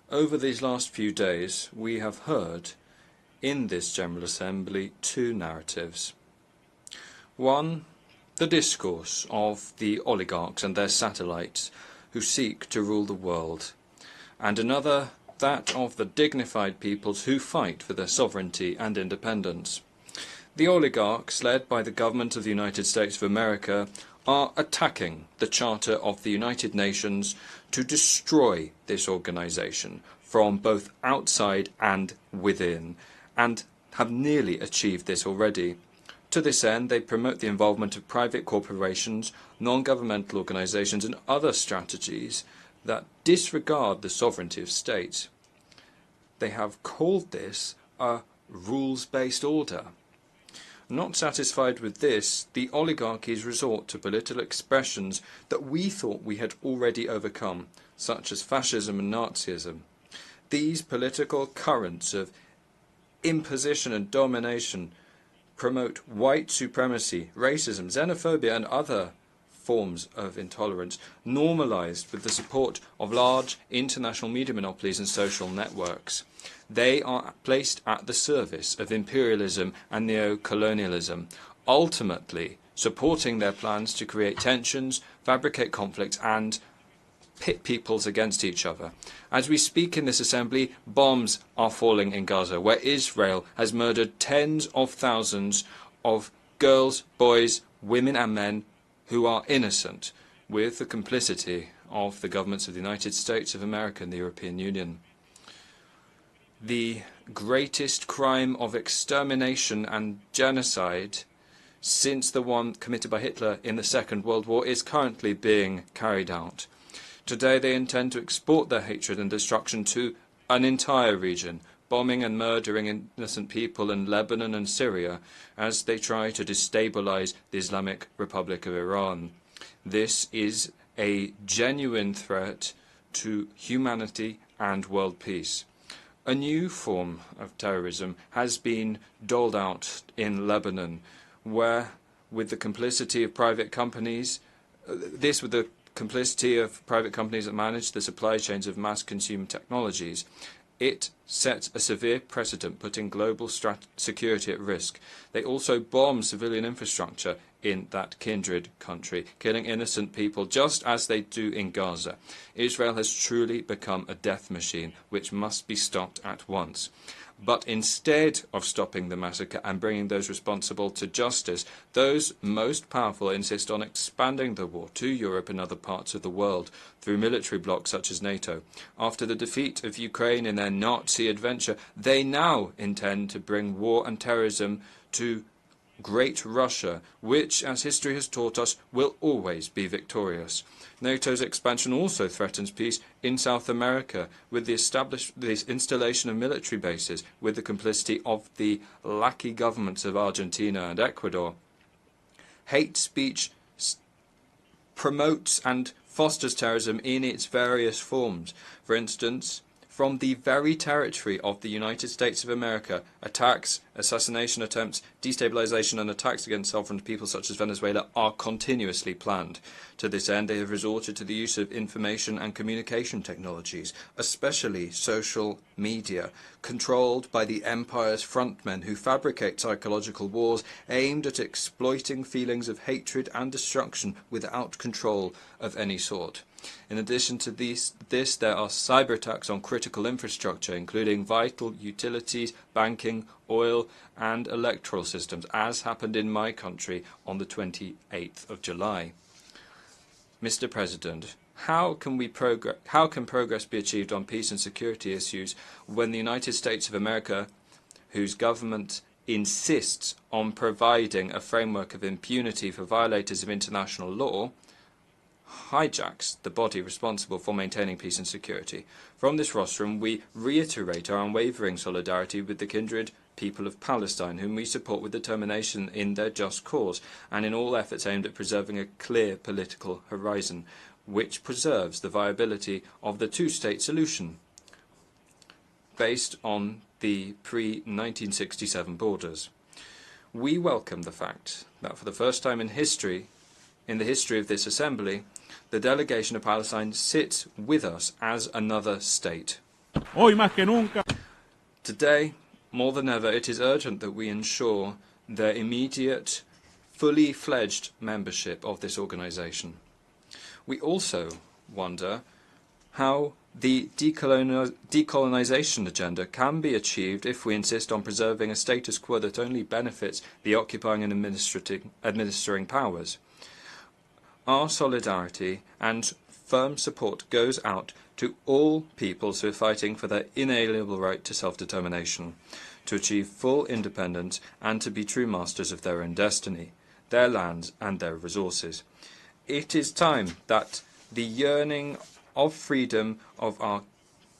Over these last few days, we have heard in this General Assembly two narratives. One, the discourse of the oligarchs and their satellites who seek to rule the world, and another, that of the dignified peoples who fight for their sovereignty and independence. The oligarchs, led by the government of the United States of America, are attacking the Charter of the United Nations to destroy this organization from both outside and within, and have nearly achieved this already. To this end, they promote the involvement of private corporations, non-governmental organizations, and other strategies that disregard the sovereignty of states. They have called this a rules-based order. Not satisfied with this, the oligarchies resort to political expressions that we thought we had already overcome, such as fascism and Nazism. These political currents of imposition and domination promote white supremacy, racism, xenophobia, and other forms of intolerance, normalized with the support of large international media monopolies and social networks. They are placed at the service of imperialism and neo-colonialism, ultimately supporting their plans to create tensions, fabricate conflicts, and pit peoples against each other. As we speak in this assembly, bombs are falling in Gaza, where Israel has murdered tens of thousands of girls, boys, women and men who are innocent, with the complicity of the governments of the United States of America and the European Union. The greatest crime of extermination and genocide since the one committed by Hitler in the Second World War is currently being carried out. Today they intend to export their hatred and destruction to an entire region, bombing and murdering innocent people in Lebanon and Syria as they try to destabilize the Islamic Republic of Iran. This is a genuine threat to humanity and world peace. A new form of terrorism has been doled out in Lebanon, where, with the complicity of private companies, that manage the supply chains of mass consumer technologies, it sets a severe precedent, putting global security at risk. They also bomb civilian infrastructure in that kindred country, killing innocent people just as they do in Gaza. Israel has truly become a death machine, which must be stopped at once. But instead of stopping the massacre and bringing those responsible to justice, those most powerful insist on expanding the war to Europe and other parts of the world through military blocs such as NATO. After the defeat of Ukraine in their Nazi adventure, they now intend to bring war and terrorism to Great Russia, which, as history has taught us, will always be victorious. NATO's expansion also threatens peace in South America with the installation of military bases with the complicity of the lackey governments of Argentina and Ecuador. Hate speech promotes and fosters terrorism in its various forms. For instance, from the very territory of the United States of America, attacks, assassination attempts, destabilization and attacks against sovereign peoples such as Venezuela are continuously planned. To this end, they have resorted to the use of information and communication technologies, especially social media, controlled by the empire's frontmen who fabricate psychological wars aimed at exploiting feelings of hatred and destruction without control of any sort. In addition to this, there are cyber attacks on critical infrastructure, including vital utilities, banking, oil, and electoral systems, as happened in my country on the 28th of July. Mr. President, how can progress be achieved on peace and security issues when the United States of America, whose government insists on providing a framework of impunity for violators of international law, hijacks the body responsible for maintaining peace and security? From this rostrum, we reiterate our unwavering solidarity with the kindred people of Palestine, whom we support with determination in their just cause and in all efforts aimed at preserving a clear political horizon, which preserves the viability of the two-state solution based on the pre-1967 borders. We welcome the fact that for the first time in the history of this Assembly, the delegation of Palestine sits with us as another state. Hoy más que nunca. Today, more than ever, it is urgent that we ensure their immediate, fully fledged membership of this organization. We also wonder how the decolonization agenda can be achieved if we insist on preserving a status quo that only benefits the occupying and administering powers. Our solidarity and firm support goes out to all peoples who are fighting for their inalienable right to self-determination, to achieve full independence and to be true masters of their own destiny, their lands and their resources. It is time that the yearning of freedom of our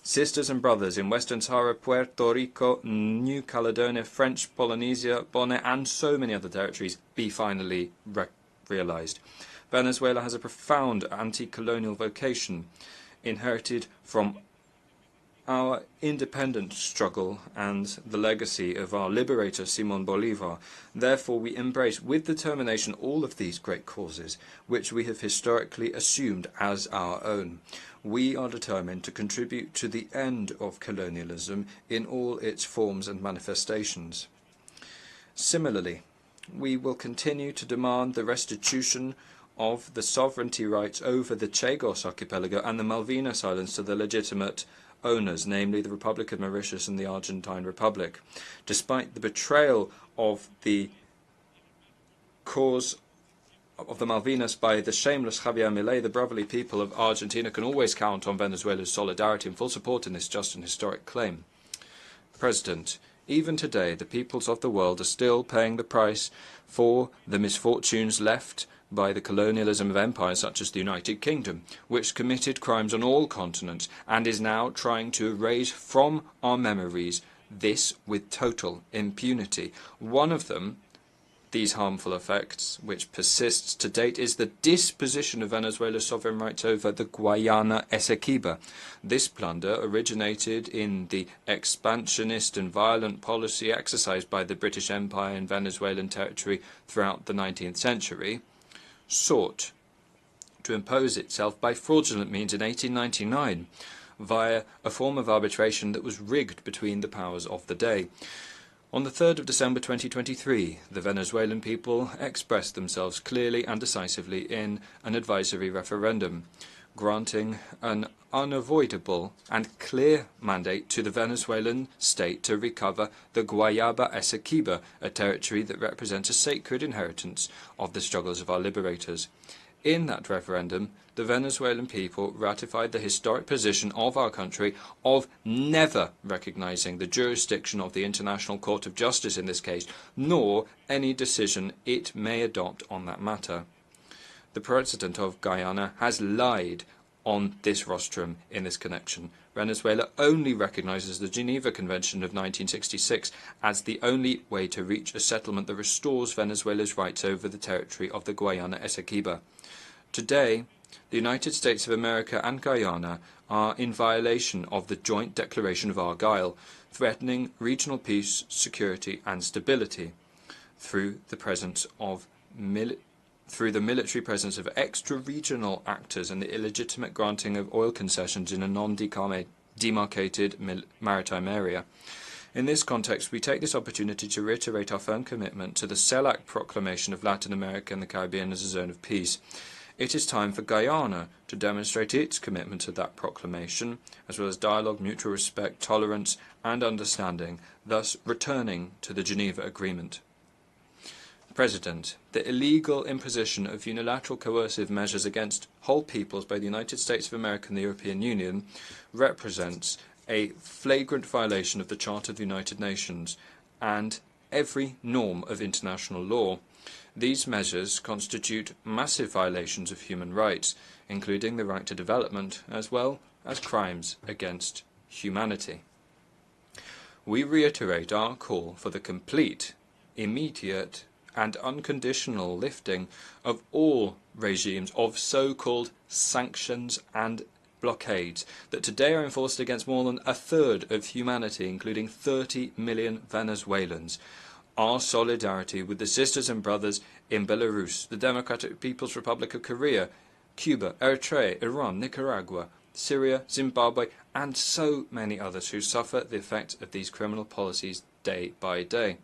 sisters and brothers in Western Sahara, Puerto Rico, New Caledonia, French Polynesia, Bonaire, and so many other territories be finally realized. Venezuela has a profound anti-colonial vocation inherited from our independence struggle and the legacy of our liberator Simón Bolívar. Therefore, we embrace with determination all of these great causes, which we have historically assumed as our own. We are determined to contribute to the end of colonialism in all its forms and manifestations. Similarly, we will continue to demand the restitution of the sovereignty rights over the Chagos archipelago and the Malvinas Islands to the legitimate owners, namely the Republic of Mauritius and the Argentine Republic. Despite the betrayal of the cause of the Malvinas by the shameless Javier Milei, the brotherly people of Argentina can always count on Venezuela's solidarity and full support in this just and historic claim. President, even today the peoples of the world are still paying the price for the misfortunes left by the colonialism of empires such as the United Kingdom, which committed crimes on all continents and is now trying to erase from our memories this with total impunity. One of them, these harmful effects, which persists to date, is the disposition of Venezuela's sovereign rights over the Guayana Essequiba. This plunder originated in the expansionist and violent policy exercised by the British Empire in Venezuelan territory throughout the 19th century, sought to impose itself by fraudulent means in 1899 via a form of arbitration that was rigged between the powers of the day. On the 3rd of December 2023, the Venezuelan people expressed themselves clearly and decisively in an advisory referendum, granting an unavoidable and clear mandate to the Venezuelan state to recover the Guayana Essequiba, a territory that represents a sacred inheritance of the struggles of our liberators. In that referendum, the Venezuelan people ratified the historic position of our country of never recognizing the jurisdiction of the International Court of Justice in this case, nor any decision it may adopt on that matter. The President of Guyana has lied on this rostrum in this connection. Venezuela only recognizes the Geneva Convention of 1966 as the only way to reach a settlement that restores Venezuela's rights over the territory of the Guayana Essequiba. Today, the United States of America and Guyana are in violation of the Joint Declaration of Argyll, threatening regional peace, security and stability through the military presence of extra-regional actors and the illegitimate granting of oil concessions in a non-demarcated maritime area. In this context, we take this opportunity to reiterate our firm commitment to the CELAC proclamation of Latin America and the Caribbean as a zone of peace. It is time for Guyana to demonstrate its commitment to that proclamation, as well as dialogue, mutual respect, tolerance and understanding, thus returning to the Geneva Agreement. President, the illegal imposition of unilateral coercive measures against whole peoples by the United States of America and the European Union represents a flagrant violation of the Charter of the United Nations and every norm of international law. These measures constitute massive violations of human rights, including the right to development, as well as crimes against humanity. We reiterate our call for the complete, immediate, and unconditional lifting of all regimes of so-called sanctions and blockades that today are enforced against more than a third of humanity, including 30 million Venezuelans. Our solidarity with the sisters and brothers in Belarus, the Democratic People's Republic of Korea, Cuba, Eritrea, Iran, Nicaragua, Syria, Zimbabwe, and so many others who suffer the effects of these criminal policies day by day.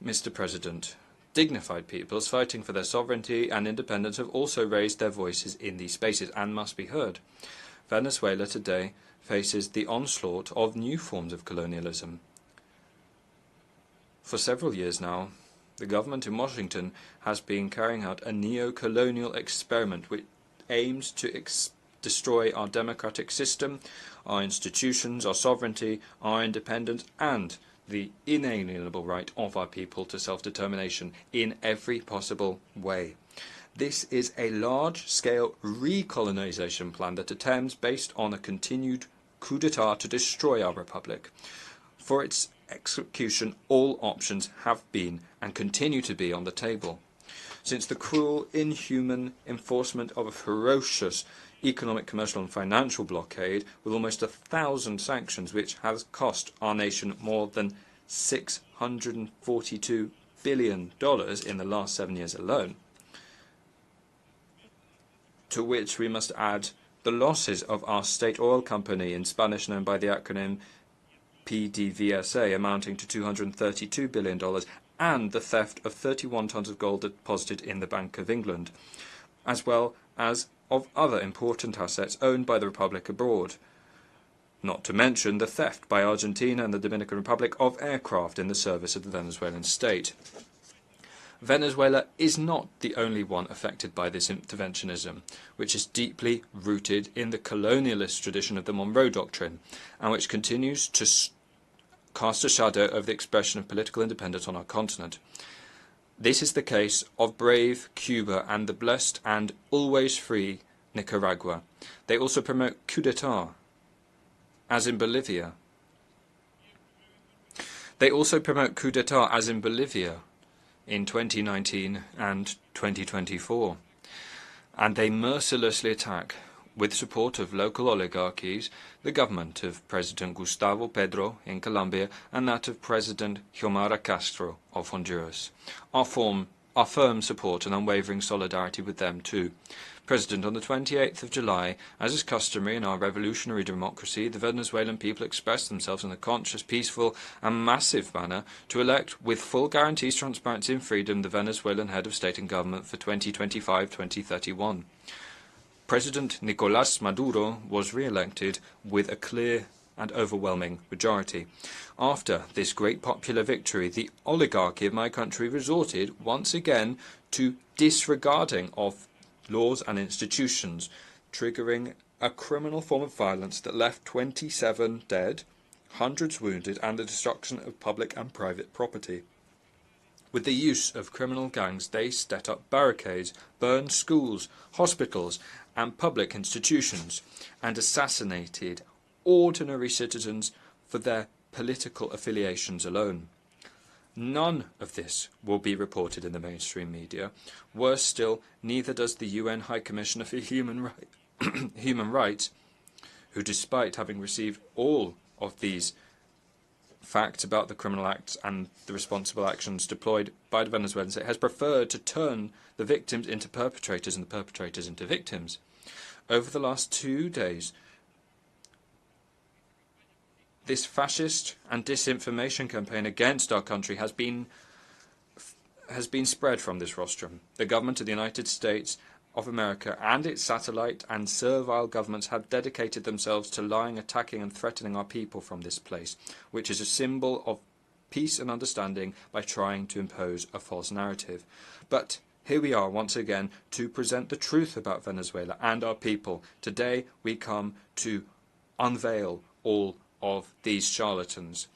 Mr. President, dignified peoples fighting for their sovereignty and independence have also raised their voices in these spaces and must be heard. Venezuela today faces the onslaught of new forms of colonialism. For several years now, the government in Washington has been carrying out a neo-colonial experiment which aims to destroy our democratic system, our institutions, our sovereignty, our independence, and the inalienable right of our people to self-determination in every possible way. This is a large-scale recolonization plan that attempts based on a continued coup d'etat to destroy our republic. For its execution, all options have been and continue to be on the table. Since the cruel, inhuman enforcement of a ferocious economic, commercial and financial blockade with almost 1,000 sanctions which has cost our nation more than $642 billion in the last 7 years alone, to which we must add the losses of our state oil company, in Spanish known by the acronym PDVSA, amounting to $232 billion, and the theft of 31 tons of gold deposited in the Bank of England, as well as of other important assets owned by the Republic abroad, not to mention the theft by Argentina and the Dominican Republic of aircraft in the service of the Venezuelan state. Venezuela is not the only one affected by this interventionism, which is deeply rooted in the colonialist tradition of the Monroe Doctrine, and which continues to cast a shadow over the expression of political independence on our continent. This is the case of brave Cuba and the blessed and always free Nicaragua. They also promote coup d'etat, as in Bolivia. In 2019 and 2024. And they mercilessly attack, with support of local oligarchies, the government of President Gustavo Petro in Colombia and that of President Xiomara Castro of Honduras. Our firm support and unwavering solidarity with them too. President, on the 28th of July, as is customary in our revolutionary democracy, the Venezuelan people expressed themselves in a conscious, peaceful and massive manner to elect, with full guarantees, transparency and freedom, the Venezuelan head of state and government for 2025-2031. President Nicolás Maduro was re-elected with a clear and overwhelming majority. After this great popular victory, the oligarchy of my country resorted once again to disregarding of laws and institutions, triggering a criminal form of violence that left 27 dead, hundreds wounded, and the destruction of public and private property. With the use of criminal gangs, they set up barricades, burned schools, hospitals, and public institutions, and assassinated ordinary citizens for their political affiliations alone. None of this will be reported in the mainstream media. Worse still, neither does the UN High Commissioner for Human Rights, who, despite having received all of these facts about the criminal acts and the responsible actions deployed by the Venezuelan state, has preferred to turn the victims into perpetrators and the perpetrators into victims. Over the last 2 days, this fascist and disinformation campaign against our country has been spread from this rostrum. The government of the United States of America and its satellite and servile governments have dedicated themselves to lying, attacking and threatening our people from this place, which is a symbol of peace and understanding, by trying to impose a false narrative. But here we are once again to present the truth about Venezuela and our people. Today we come to unveil all of these charlatans.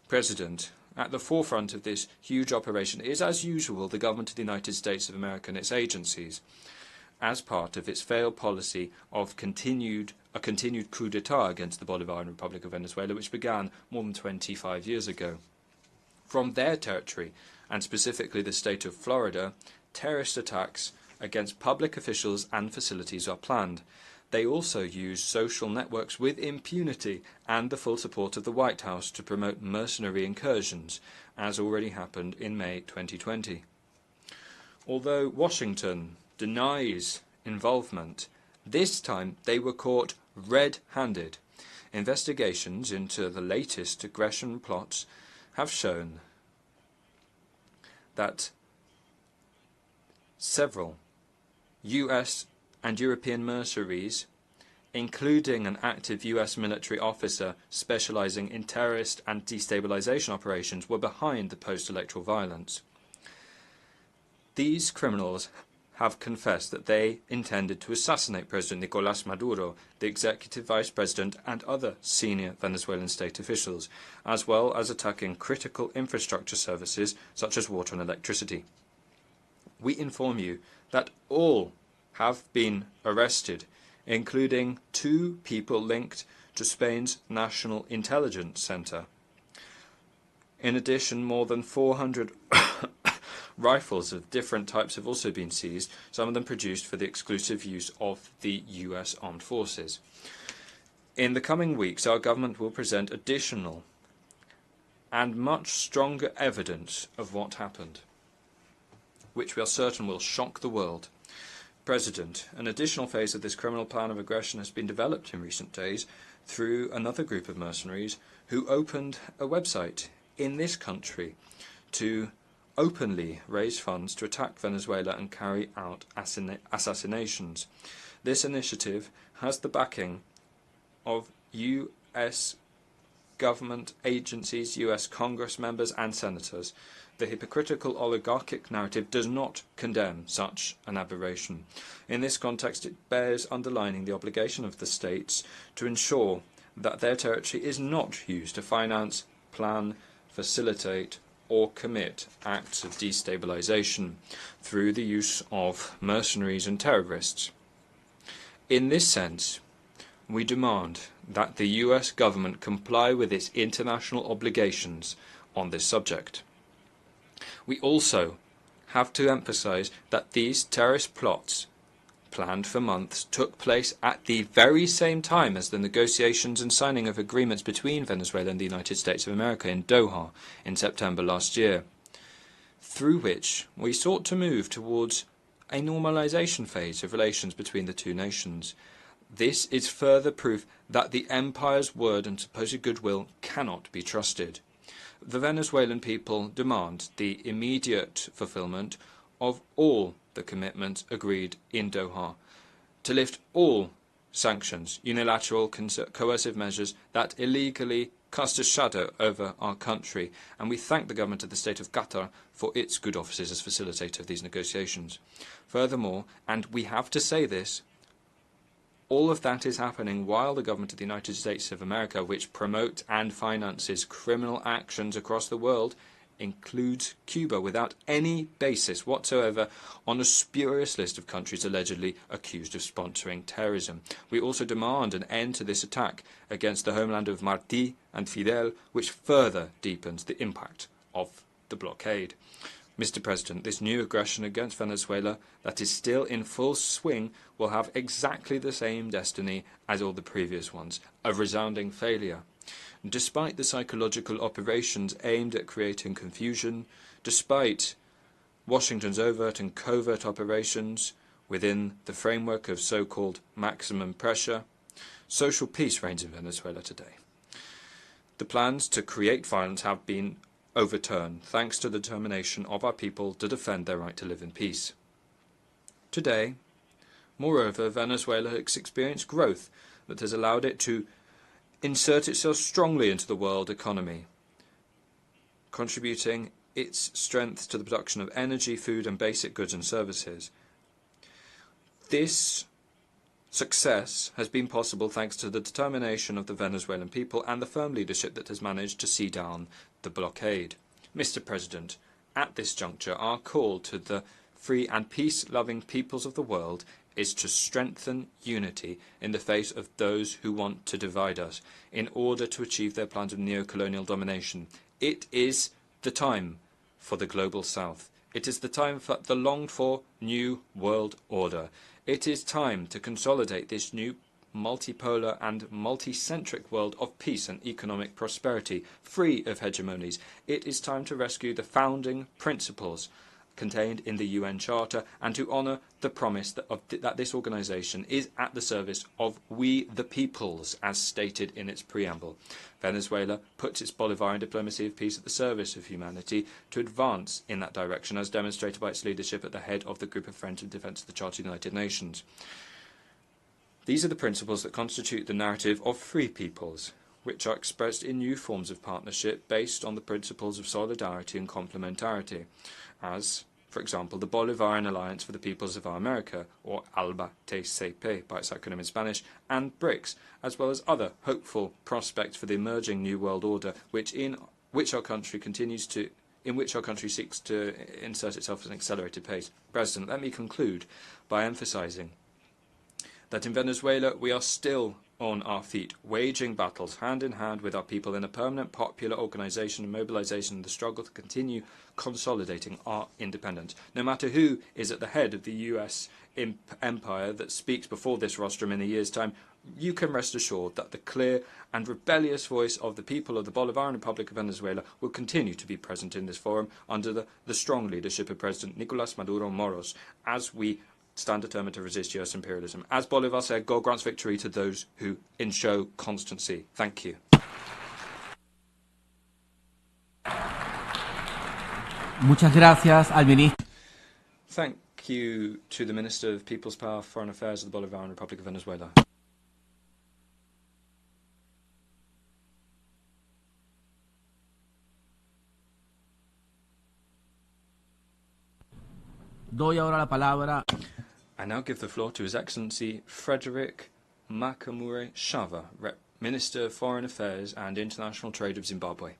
President, at the forefront of this huge operation is, as usual, the government of the United States of America and its agencies, as part of its failed policy of a continued coup d'etat against the Bolivarian Republic of Venezuela, which began more than 25 years ago. From their territory, and specifically the state of Florida, terrorist attacks against public officials and facilities are planned. They also use social networks with impunity and the full support of the White House to promote mercenary incursions, as already happened in May 2020. Although Washington denies involvement This time they were caught red-handed. Investigations into the latest aggression plots have shown that several US and European mercenaries, including an active US military officer specializing in terrorist and destabilization operations, were behind the post-electoral violence. These criminals have confessed that they intended to assassinate President Nicolás Maduro, the executive vice president, and other senior Venezuelan state officials, as well as attacking critical infrastructure services such as water and electricity. We inform you that all have been arrested, including 2 people linked to Spain's National Intelligence Center. In addition, more than 400 rifles of different types have also been seized, some of them produced for the exclusive use of the US Armed Forces. In the coming weeks, our government will present additional and much stronger evidence of what happened, which we are certain will shock the world. President, an additional phase of this criminal plan of aggression has been developed in recent days through another group of mercenaries who opened a website in this country to openly raise funds to attack Venezuela and carry out assassinations. This initiative has the backing of US government agencies, US Congress members and senators. The hypocritical oligarchic narrative does not condemn such an aberration. In this context, it bears underlining the obligation of the states to ensure that their territory is not used to finance, plan, facilitate, or commit acts of destabilization through the use of mercenaries and terrorists. In this sense, we demand that the US government comply with its international obligations on this subject. We also have to emphasize that these terrorist plots, planned for months, took place at the very same time as the negotiations and signing of agreements between Venezuela and the United States of America in Doha in September last year, through which we sought to move towards a normalization phase of relations between the two nations. This is further proof that the empire's word and supposed goodwill cannot be trusted. The Venezuelan people demand the immediate fulfillment of all the commitments agreed in Doha, to lift all sanctions, unilateral coercive measures that illegally cast a shadow over our country, and we thank the government of the state of Qatar for its good offices as facilitator of these negotiations. Furthermore, and we have to say this, all of that is happening while the government of the United States of America, which promotes and finances criminal actions across the world, includes Cuba without any basis whatsoever on a spurious list of countries allegedly accused of sponsoring terrorism. We also demand an end to this attack against the homeland of Martí and Fidel, which further deepens the impact of the blockade. Mr. President, this new aggression against Venezuela that is still in full swing will have exactly the same destiny as all the previous ones, a resounding failure. Despite the psychological operations aimed at creating confusion, despite Washington's overt and covert operations within the framework of so-called maximum pressure, social peace reigns in Venezuela today. The plans to create violence have been overturned thanks to the determination of our people to defend their right to live in peace. Today, moreover, Venezuela has experienced growth that has allowed it to insert itself strongly into the world economy, contributing its strength to the production of energy, food and basic goods and services. This success has been possible thanks to the determination of the Venezuelan people and the firm leadership that has managed to see down the blockade. Mr. President, at this juncture, our call to the free and peace-loving peoples of the world is to strengthen unity in the face of those who want to divide us in order to achieve their plans of neo-colonial domination. It is the time for the global South. It is the time for the longed-for new world order. It is time to consolidate this new multipolar and multicentric world of peace and economic prosperity, free of hegemonies. It is time to rescue the founding principles contained in the UN Charter and to honour the promise that this organisation is at the service of we the peoples, as stated in its preamble. Venezuela puts its Bolivarian diplomacy of peace at the service of humanity to advance in that direction, as demonstrated by its leadership at the head of the Group of Friends in Defence of the Charter of the United Nations. These are the principles that constitute the narrative of free peoples, which are expressed in new forms of partnership based on the principles of solidarity and complementarity, as, for example, the Bolivarian Alliance for the Peoples of America, or ALBA-TCP by its acronym in Spanish, and BRICS, as well as other hopeful prospects for the emerging New World Order, in which our country seeks to insert itself at an accelerated pace. President, let me conclude by emphasising that in Venezuela we are still on our feet, waging battles hand in hand with our people in a permanent popular organisation and mobilisation in the struggle to continue consolidating our independence. No matter who is at the head of the US empire that speaks before this rostrum in a year's time, you can rest assured that the clear and rebellious voice of the people of the Bolivarian Republic of Venezuela will continue to be present in this forum under the strong leadership of President Nicolás Maduro Moros, as we stand determined to resist US imperialism. As Bolivar said, God grants victory to those who enshow constancy. Thank you. Muchas gracias al ministro. Thank you to the Minister of People's Power, Foreign Affairs of the Bolivarian Republic of Venezuela. Doy ahora la palabra. I now give the floor to His Excellency Frederick Makamure Shava, Minister of Foreign Affairs and International Trade of Zimbabwe.